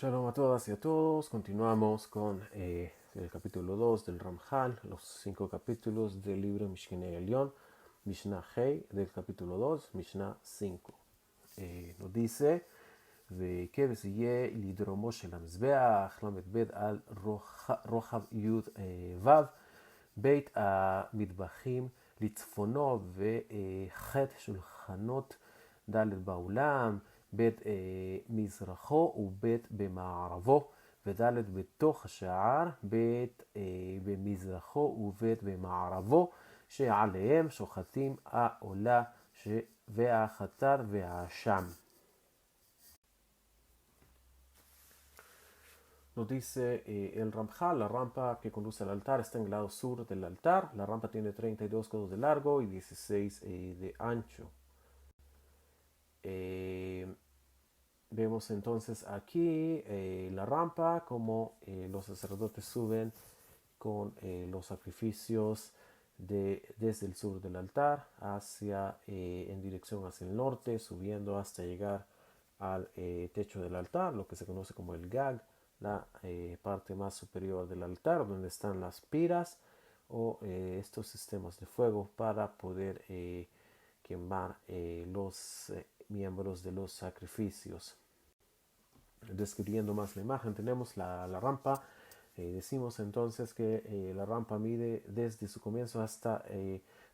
Shalom a todas y a todos. Continuamos con el capítulo 2 del Ramjal, los 5 capítulos del libro Mishkinei Elyon, Mishnah Hei del capítulo 2, Mishnah 5. Nos dice, וכבש יהיה לדרומו של המזבח, ל"ב על רוחב י"ו, בית המטבחים לצפונו וחטא שולחנות ד' באולם, בית מזרחו ובית במערבו, וד' בתוך השער, בית במזרחו ובית במערבו, שעליהם שוחטים העולה והחתר והאשם. Nos dice el Ramjal, la rampa que conduce al altar está en el lado sur del altar. La rampa tiene 32 codos de largo y 16 de ancho. Vemos entonces aquí la rampa, como los sacerdotes suben con los sacrificios desde el sur del altar en dirección hacia el norte, subiendo hasta llegar al techo del altar, lo que se conoce como el gag, la parte más superior del altar, donde están las piras o estos sistemas de fuego para poder quemar los miembros de los sacrificios. Describiendo más la imagen, tenemos la rampa. Decimos entonces que la rampa mide desde su comienzo hasta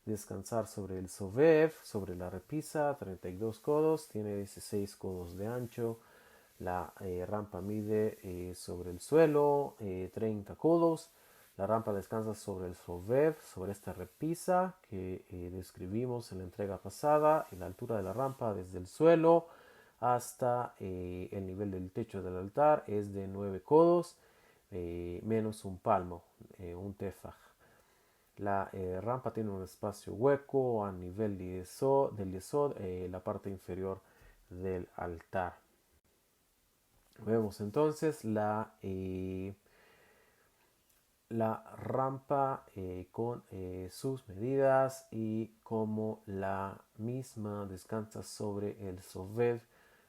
descansar sobre el sovev, sobre la repisa, 32 codos, tiene 16 codos de ancho. La rampa mide sobre el suelo 30 codos. La rampa descansa sobre el sovev, sobre esta repisa que describimos en la entrega pasada. Y la altura de la rampa desde el suelo hasta el nivel del techo del altar es de 9 codos, menos un palmo, un tefaj. La rampa tiene un espacio hueco a nivel del yesod, la parte inferior del altar. Vemos entonces la rampa con sus medidas y cómo la misma descansa sobre el sovev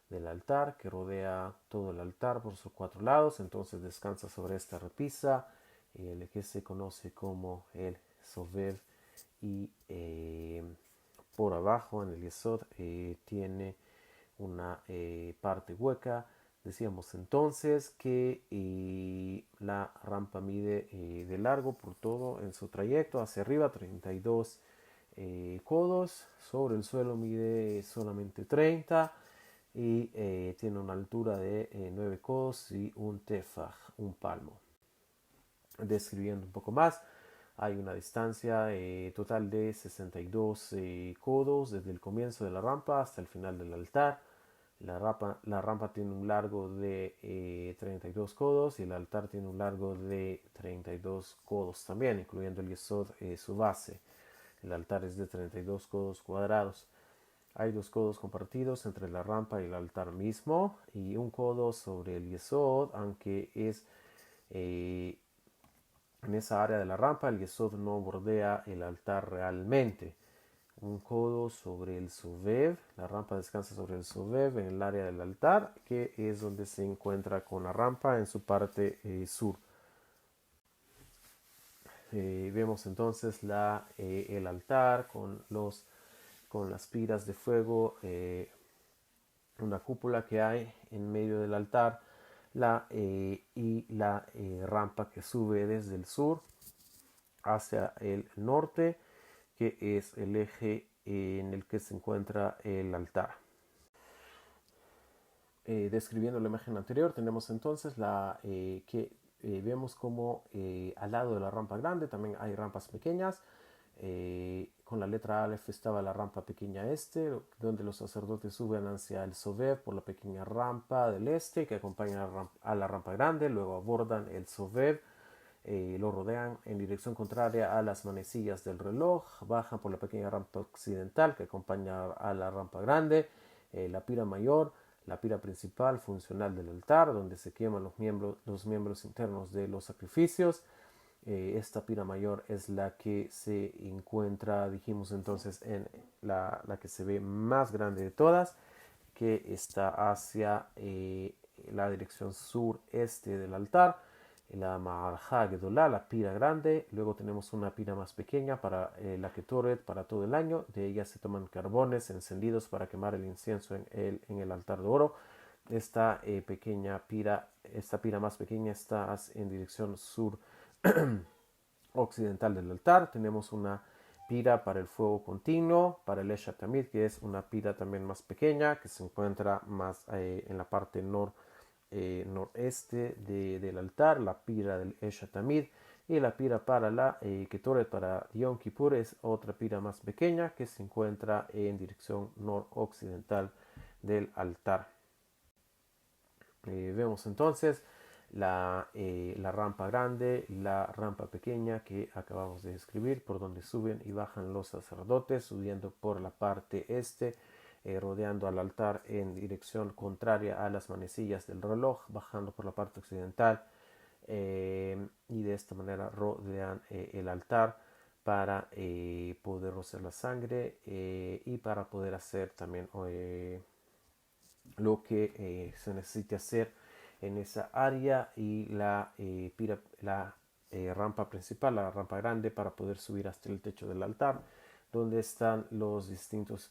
del altar que rodea todo el altar por sus 4 lados. Entonces descansa sobre esta repisa, el que se conoce como el sovev, y por abajo en el yesod tiene una parte hueca. Decíamos entonces que la rampa mide de largo por todo en su trayecto hacia arriba 32 codos, sobre el suelo mide solamente 30 y tiene una altura de 9 codos y un tefaj, un palmo. Describiendo un poco más, hay una distancia total de 62 codos desde el comienzo de la rampa hasta el final del altar. La rampa tiene un largo de 32 codos y el altar tiene un largo de 32 codos también, incluyendo el yesod, su base. El altar es de 32 codos cuadrados. Hay 2 codos compartidos entre la rampa y el altar mismo y un codo sobre el yesod, aunque es en esa área de la rampa el yesod no bordea el altar realmente. Un codo sobre el sovev, la rampa descansa sobre el sovev en el área del altar, que es donde se encuentra con la rampa en su parte sur. Vemos entonces el altar con las piras de fuego, una cúpula que hay en medio del altar, y la rampa que sube desde el sur hacia el norte, que es el eje en el que se encuentra el altar. Describiendo la imagen anterior, tenemos entonces que vemos como al lado de la rampa grande también hay rampas pequeñas. Con la letra Aleph estaba la rampa pequeña donde los sacerdotes suben hacia el sovev por la pequeña rampa del este que acompaña a la rampa grande, luego abordan el sovev, lo rodean en dirección contraria a las manecillas del reloj, bajan por la pequeña rampa occidental que acompaña a la rampa grande, la pira mayor, la pira principal funcional del altar, donde se queman los miembros internos de los sacrificios. Esta pira mayor es la que se encuentra, dijimos entonces, en la que se ve más grande de todas, que está hacia la dirección sureste del altar, la Ma'arja Gedolá, la pira grande. Luego tenemos una pira más pequeña para la Ketoret para todo el año. De ella se toman carbones encendidos para quemar el incienso en el altar de oro. Esta pira más pequeña está en dirección sur occidental del altar. Tenemos una pira para el fuego continuo, para el Esha Tamid, que es una pira también más pequeña, que se encuentra más en la parte noreste del altar, la pira del Esha Tamid. Y la pira para la Ketoret para Yom Kippur es otra pira más pequeña que se encuentra en dirección noroccidental del altar. Vemos entonces la rampa grande, la rampa pequeña que acabamos de describir, por donde suben y bajan los sacerdotes, subiendo por la parte este, rodeando al altar en dirección contraria a las manecillas del reloj, bajando por la parte occidental, y de esta manera rodean el altar para poder rociar la sangre y para poder hacer también lo que se necesite hacer en esa área, y la rampa principal, la rampa grande, para poder subir hasta el techo del altar, donde están los distintos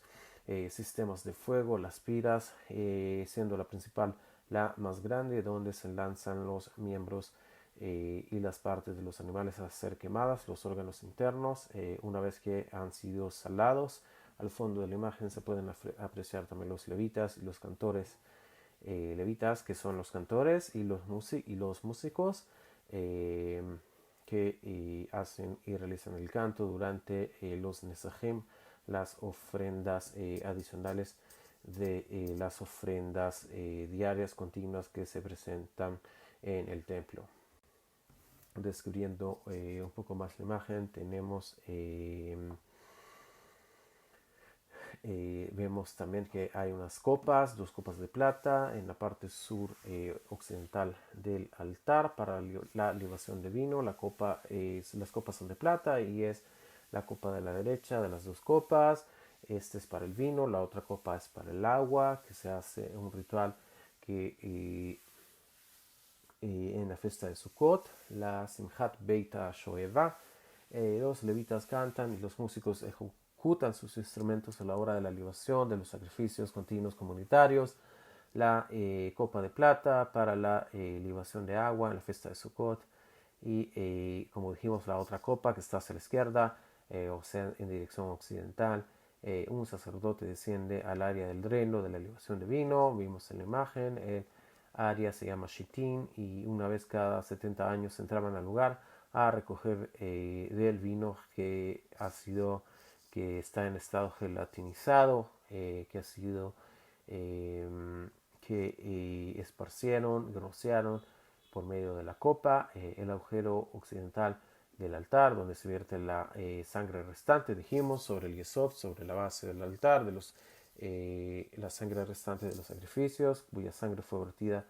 sistemas de fuego, las piras, siendo la principal la más grande, donde se lanzan los miembros y las partes de los animales a ser quemadas, los órganos internos, una vez que han sido salados. Al fondo de la imagen se pueden apreciar también los levitas y los cantores levitas, que son los cantores y los músicos que hacen y realizan el canto durante los nesajim, las ofrendas adicionales de las ofrendas diarias continuas que se presentan en el templo. Describiendo un poco más la imagen, tenemos vemos también que hay unas copas, 2 copas de plata en la parte sur occidental del altar para la libación de vino. Las copas son de plata y es la copa de la derecha de las 2 copas. Este es para el vino, la otra copa es para el agua, que se hace un ritual que en la fiesta de Sukkot, la Simchat Beit HaShoeva. Los levitas cantan y los músicos ejecutan sus instrumentos a la hora de la libación de los sacrificios continuos comunitarios. La copa de plata para la libación de agua en la fiesta de Sukkot. Y como dijimos, la otra copa que está hacia la izquierda, o sea, en dirección occidental. Un sacerdote desciende al área del dreno de la libación de vino. Vimos en la imagen, el área se llama Shitin, y una vez cada 70 años entraban al lugar a recoger del vino que está en estado gelatinizado, que esparcieron, rociaron por medio de la copa el agujero occidental del altar, donde se vierte la sangre restante, dijimos, sobre el yesod, sobre la base del altar, la sangre restante de los sacrificios, cuya sangre fue vertida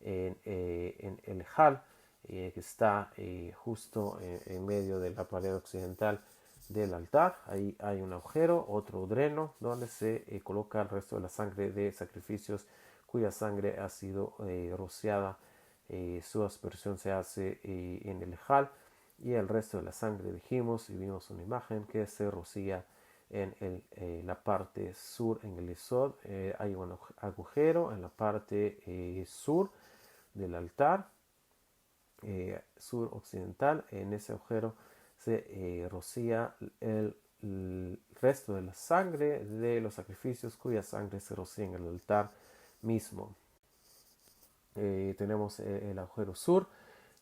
en el Ejal, que está justo en medio de la pared occidental del altar. Ahí hay un agujero, otro dreno, donde se coloca el resto de la sangre de sacrificios cuya sangre ha sido rociada. Su aspersión se hace en el Ejal, y el resto de la sangre, dijimos y vimos una imagen, que se rocía en la parte sur, en el Yesod. Hay un agujero en la parte sur del altar, sur occidental. En ese agujero se rocía el resto de la sangre de los sacrificios, cuya sangre se rocía en el altar mismo. Tenemos el agujero sur,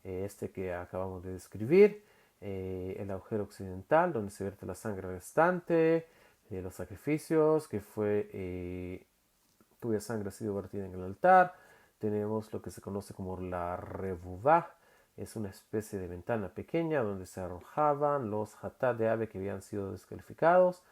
este que acabamos de describir, el agujero occidental, donde se vierte la sangre restante de los sacrificios, cuya sangre ha sido vertida en el altar. Tenemos lo que se conoce como la revuvá, es una especie de ventana pequeña donde se arrojaban los hatat de ave que habían sido descalificados.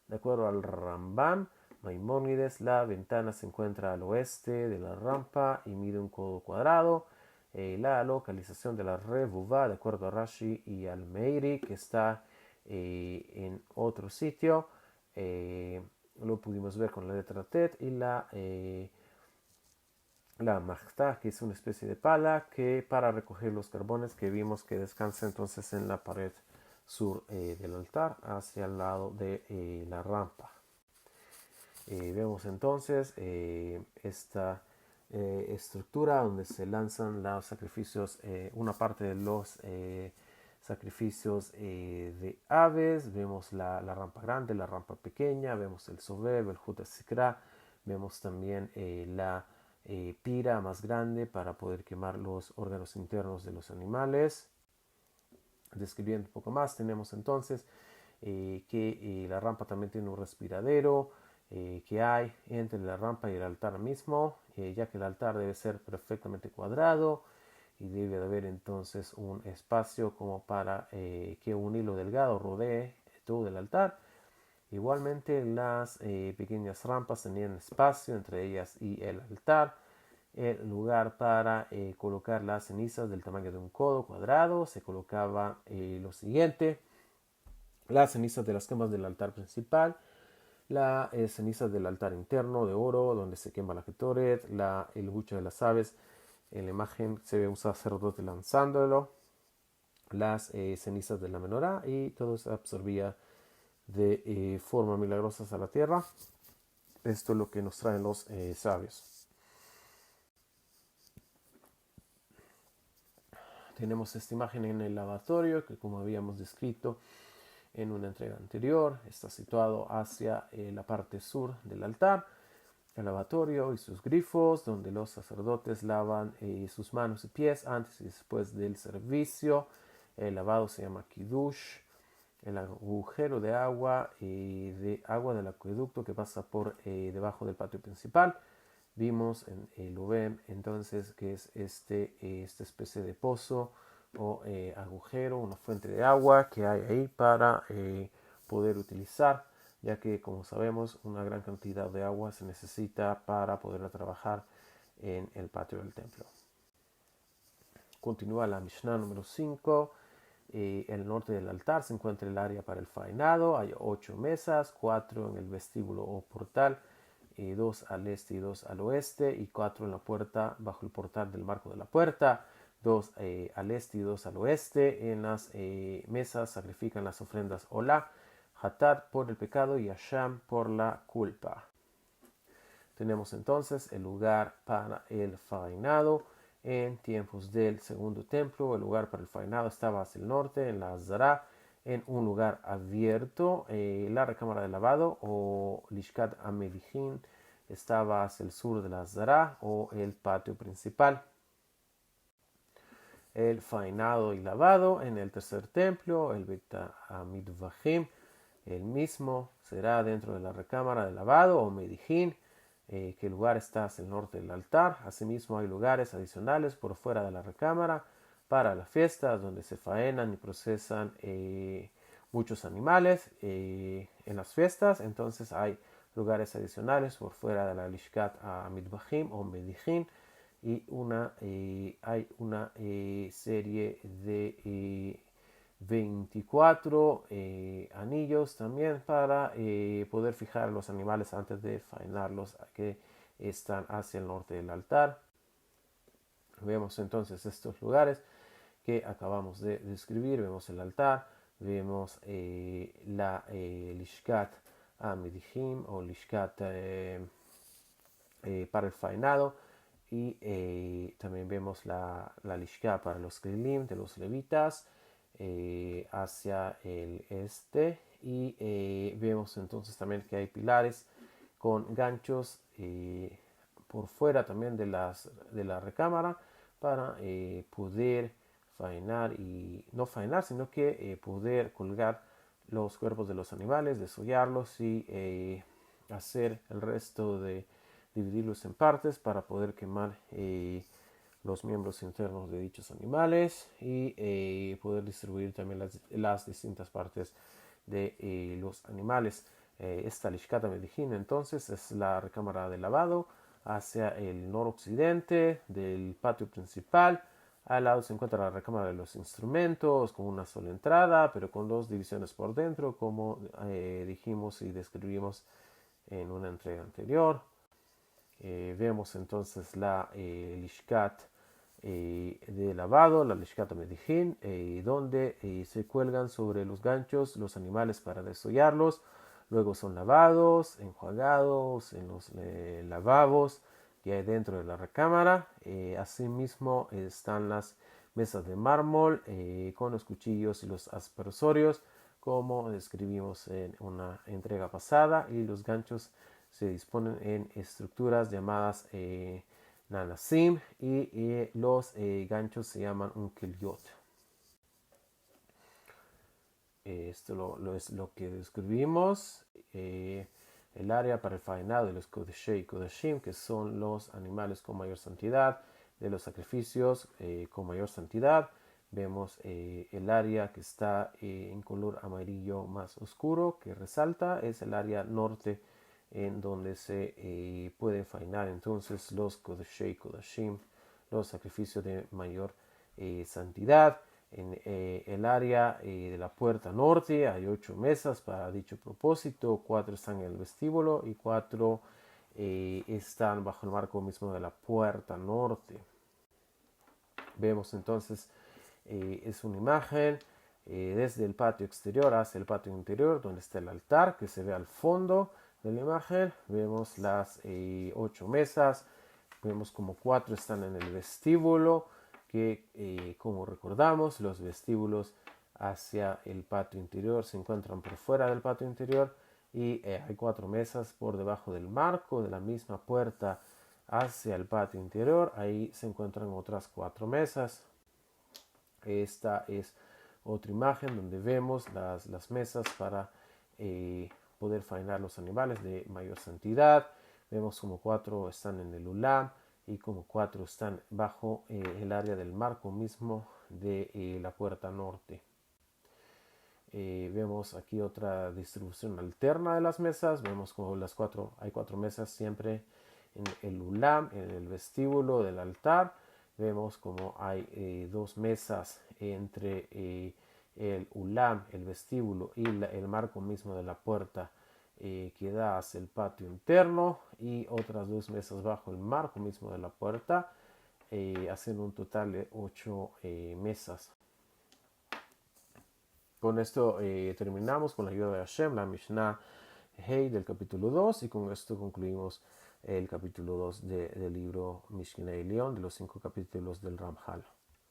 De acuerdo al Rambam Maimónides, la ventana se encuentra al oeste de la rampa y mide un codo cuadrado. La localización de la revuvá, de acuerdo a Rashi y al Meiri, que está en otro sitio, lo pudimos ver con la letra Tet, y la magta, que es una especie de pala que para recoger los carbones que vimos que descansa entonces en la pared sur del altar hacia el lado de la rampa. Vemos entonces esta estructura donde se lanzan los sacrificios, una parte de los sacrificios de aves, vemos la rampa grande, la rampa pequeña, vemos el sobeb, el jutasikra, vemos también la pira más grande para poder quemar los órganos internos de los animales. Describiendo un poco más, tenemos entonces que la rampa también tiene un respiradero que hay entre la rampa y el altar mismo, ya que el altar debe ser perfectamente cuadrado y debe de haber entonces un espacio como para que un hilo delgado rodee todo el altar. Igualmente las pequeñas rampas tenían espacio entre ellas y el altar, el lugar para colocar las cenizas del tamaño de un codo cuadrado. Se colocaba lo siguiente: las cenizas de las quemas del altar principal, las cenizas del altar interno de oro donde se quema la ketoret, el buche de las aves. En la imagen se ve un sacerdote lanzándolo, las cenizas de la menorá, y todo se absorbía de forma milagrosa a la tierra. Esto es lo que nos traen los sabios. Tenemos esta imagen en el lavatorio que, como habíamos descrito en una entrega anterior, está situado hacia la parte sur del altar. El lavatorio y sus grifos, donde los sacerdotes lavan sus manos y pies antes y después del servicio. El lavado se llama kiddush. El agujero de agua del acueducto que pasa por debajo del patio principal. Vimos en el Ubem entonces que es esta especie de pozo o agujero, una fuente de agua que hay ahí para poder utilizar, ya que, como sabemos, una gran cantidad de agua se necesita para poder trabajar en el patio del templo. Continúa la Mishnah número 5. En el norte del altar se encuentra el área para el faenado. Hay 8 mesas, 4 en el vestíbulo o portal, 2 al este y 2 al oeste, y 4 en la puerta bajo el portal del marco de la puerta, 2 al este y 2 al oeste. En las mesas sacrifican las ofrendas Olá, Hatat por el pecado y Asham por la culpa. Tenemos entonces el lugar para el faenado. En tiempos del segundo templo, el lugar para el faenado estaba hacia el norte, en la Zara, en un lugar abierto. La recámara de lavado o Lishkat Amedihin estaba hacia el sur de la Zara o el patio principal. El faenado y lavado en el tercer templo, el Beit HaMidvahim, el mismo será dentro de la recámara de lavado o Medihin, que el lugar está hacia el norte del altar. Asimismo hay lugares adicionales por fuera de la recámara para las fiestas donde se faenan y procesan muchos animales en las fiestas. Entonces hay lugares adicionales por fuera de la Lishkat HaMidvahim o Medihin, y hay una serie de 24 anillos también para poder fijar los animales antes de faenarlos, que están hacia el norte del altar. Vemos entonces estos lugares que acabamos de describir. Vemos el altar, vemos la Lishkat Amidihim o Lishkat para el faenado, y también vemos la Lishká para los Kelim de los levitas hacia el este, y vemos entonces también que hay pilares con ganchos por fuera también de la recámara para poder faenar, y no faenar, sino que poder colgar los cuerpos de los animales, desollarlos y hacer el resto de dividirlos en partes para poder quemar los miembros internos de dichos animales, y poder distribuir también las distintas partes de los animales. Esta Lishkat Amedihin entonces es la recámara de lavado hacia el noroccidente del patio principal. Al lado se encuentra la recámara de los instrumentos con una sola entrada, pero con dos divisiones por dentro, como dijimos y describimos en una entrega anterior. Vemos entonces la lishkat de lavado, la lishkat medijín, donde se cuelgan sobre los ganchos los animales para desollarlos. Luego son lavados, enjuagados en los lavabos que hay dentro de la recámara. Asimismo están las mesas de mármol con los cuchillos y los aspersorios, como describimos en una entrega pasada, y los ganchos se disponen en estructuras llamadas nanasim y los ganchos se llaman un kilyot. Esto es lo que describimos. El área para el faenado de los Kodeshei y Kodashim, que son los animales con mayor santidad, de los sacrificios con mayor santidad. Vemos el área que está en color amarillo más oscuro, que resalta, es el área norte en donde se puede faenar entonces los Kodeshei Kodashim, los sacrificios de mayor santidad. En el área de la puerta norte hay 8 mesas para dicho propósito, 4 están en el vestíbulo y 4 están bajo el marco mismo de la puerta norte. Vemos entonces, es una imagen desde el patio exterior hacia el patio interior, donde está el altar que se ve al fondo de la imagen. Vemos las 8 mesas, vemos como 4 están en el vestíbulo, que como recordamos, los vestíbulos hacia el patio interior se encuentran por fuera del patio interior, y hay 4 mesas por debajo del marco de la misma puerta hacia el patio interior. Ahí se encuentran otras 4 mesas. Esta es otra imagen donde vemos las mesas para poder faenar los animales de mayor santidad. Vemos como 4 están en el ulam y como 4 están bajo el área del marco mismo de la puerta norte. Vemos aquí otra distribución alterna de las mesas. Vemos como hay 4 mesas siempre en el ulam, en el vestíbulo del altar. Vemos como hay 2 mesas entre el ulam, el vestíbulo y el marco mismo de la puerta que da hacia el patio interno, y otras 2 mesas bajo el marco mismo de la puerta, haciendo un total de 8 mesas. Con esto terminamos con la ayuda de Hashem, la Mishnah Hey del capítulo 2, y con esto concluimos el capítulo 2 del libro Mishkenei León, de los 5 capítulos del Ramjal.